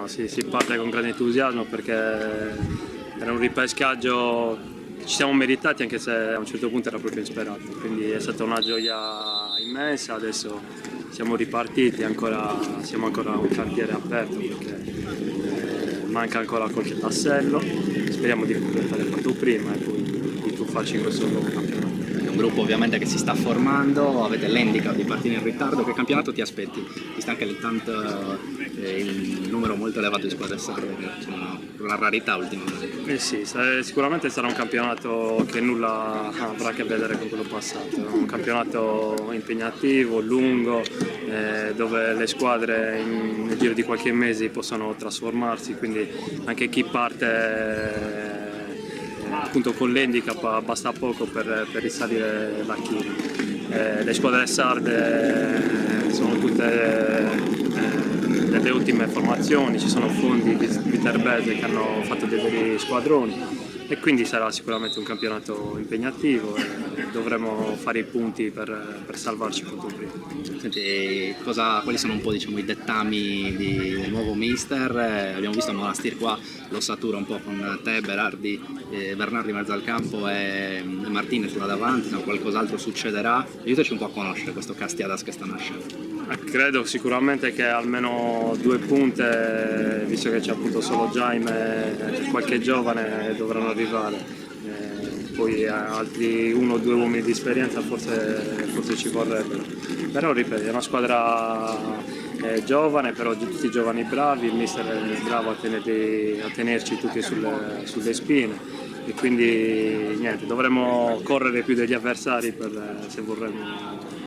Sì, si parte con grande entusiasmo perché era un ripescaggio che ci siamo meritati anche se a un certo punto era proprio insperato, quindi è stata una gioia immensa, adesso siamo ripartiti, siamo ancora un cantiere aperto perché manca ancora qualche tassello, speriamo di completare quanto prima e poi di tuffarci in questo nuovo campionato. È un gruppo ovviamente che si sta formando, avete l'handicap di partire in ritardo, che campionato ti aspetti? Vista anche il numero molto elevato di squadre sarde, che sono una rarità ultimamente. Sì, sicuramente sarà un campionato che nulla avrà a che vedere con quello passato, è un campionato impegnativo, lungo, dove le squadre nel giro di qualche mese possono trasformarsi, quindi anche chi parte appunto con l'handicap basta poco per risalire la china. Le squadre sarde sono tutte delle ultime formazioni, ci sono fondi viterbese che hanno fatto dei veri squadroni e quindi sarà sicuramente un campionato impegnativo e dovremo fare i punti per salvarci quanto prima. Senti, quali sono un po' diciamo, i dettami del nuovo mister? Abbiamo visto a Monastir qua l'ossatura un po' con te, Bernardi in mezzo al campo e Martinez là davanti, no? Qualcos'altro succederà? Aiutaci un po' a conoscere questo Castiadas che sta nascendo. Credo sicuramente che almeno 2 punte, visto che c'è appunto solo Jaime e qualche giovane, dovranno arrivare. Poi altri 1 o 2 uomini di esperienza forse ci vorrebbero. Però ripeto, è una squadra giovane, però tutti giovani bravi, il mister è bravo a tenerci tutti sulle spine e quindi niente, dovremmo correre più degli avversari se vorremmo